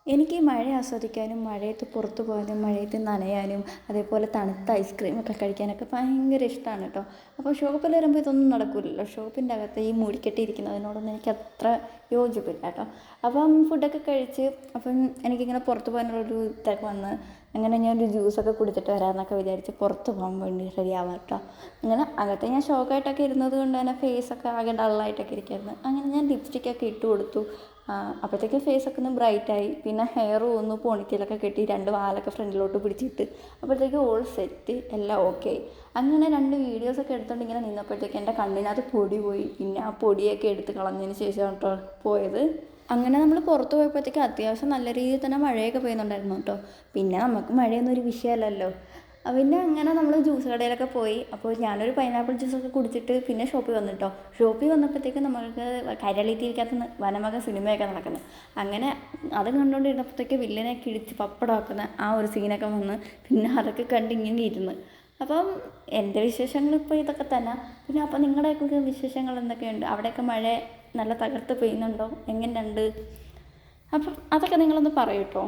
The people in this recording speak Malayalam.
എനിക്ക് ഈ മഴ ആസ്വദിക്കാനും മഴയത്ത് പുറത്ത് പോകാനും മഴയത്ത് നനയാനും അതേപോലെ തണുത്ത ഐസ്ക്രീമൊക്കെ കഴിക്കാനൊക്കെ ഭയങ്കര ഇഷ്ടമാണ് കേട്ടോ. അപ്പോൾ ഷോപ്പിൽ വരുമ്പോൾ ഇതൊന്നും നടക്കില്ലല്ലോ. ഷോപ്പിൻ്റെ അകത്ത് ഈ മൂടിക്കെട്ടിയിരിക്കുന്നതിനോടൊന്നും എനിക്ക് അത്ര യോജിപ്പില്ല കേട്ടോ. അപ്പം ഫുഡൊക്കെ കഴിച്ച് അപ്പം എനിക്കിങ്ങനെ പുറത്ത് പോകാനുള്ളൊരു ഇതൊക്കെ വന്ന് അങ്ങനെ ഞാനൊരു ജ്യൂസൊക്കെ കുടിച്ചിട്ട് വരാമെന്നൊക്കെ വിചാരിച്ച് പുറത്ത് പോകാൻ വേണ്ടി റെഡിയാവാം കേട്ടോ. അങ്ങനെ അകത്ത് ഞാൻ ഷോക്കായിട്ടൊക്കെ ഇരുന്നത് കൊണ്ട് തന്നെ ഫേസൊക്കെ ആകെ ഡള്ളായിട്ടൊക്കെ ഇരിക്കുമായിരുന്നു. അങ്ങനെ ഞാൻ ലിപ്സ്റ്റിക്കൊക്കെ ഇട്ട് കൊടുത്തു. അപ്പോഴത്തേക്ക് ഫേസൊക്കെ ഒന്ന് ബ്രൈറ്റായി. പിന്നെ ഹെയറും ഒന്ന് പോണിറ്റെയിലൊക്കെ കെട്ടി 2 വാലൊക്കെ ഫ്രണ്ടിലോട്ട് പിടിച്ചിട്ട് അപ്പോഴത്തേക്ക് ഓൾ സെറ്റ് എല്ലാം ഓക്കെ ആയി. അങ്ങനെ 2 വീഡിയോസൊക്കെ എടുത്തുകൊണ്ട് ഇങ്ങനെ നിന്നപ്പോഴത്തേക്ക് എൻ്റെ കണ്ണിനകത്ത് പൊടി പോയി. പിന്നെ ആ പൊടിയൊക്കെ എടുത്ത് കളഞ്ഞതിന് ശേഷമാണ് കേട്ടോ പോയത്. അങ്ങനെ നമ്മൾ പുറത്ത് പോയപ്പോഴത്തേക്ക് അത്യാവശ്യം നല്ല രീതിയിൽ തന്നെ മഴയൊക്കെ പെയ്യുന്നുണ്ടായിരുന്നു കേട്ടോ. പിന്നെ നമുക്ക് മഴയൊന്നും ഒരു വിഷയമല്ലല്ലോ. പിന്നെ അങ്ങനെ നമ്മൾ ജ്യൂസ് കടയിലൊക്കെ പോയി. അപ്പോൾ ഞാനൊരു പൈനാപ്പിൾ ജ്യൂസൊക്കെ കുടിച്ചിട്ട് പിന്നെ ഷോപ്പിൽ വന്നു കേട്ടോ. ഷോപ്പിൽ വന്നപ്പോഴത്തേക്ക് നമുക്ക് കൈരളി ടി വിക്കകത്ത് വനമക സിനിമയൊക്കെ നടക്കുന്നത്. അങ്ങനെ അത് കണ്ടുകൊണ്ടിരുന്നപ്പോഴത്തേക്ക് വില്ലനെ കിഴിച്ച് പപ്പടമാക്കുന്ന ആ ഒരു സീനൊക്കെ വന്ന് പിന്നെ അതൊക്കെ കണ്ട് ഇങ്ങനെ ഇരുന്ന്. അപ്പം എൻ്റെ വിശേഷങ്ങൾ ഇപ്പോൾ ഇതൊക്കെ തന്നെ. പിന്നെ അപ്പോൾ നിങ്ങളുടെയൊക്കെ വിശേഷങ്ങൾ എന്തൊക്കെയുണ്ട്? അവിടെയൊക്കെ മഴ നല്ല തകർത്ത് പെയ്യുന്നുണ്ടോ? എങ്ങനെയുണ്ട്? അപ്പം അതൊക്കെ നിങ്ങളൊന്ന് പറയൂ കേട്ടോ.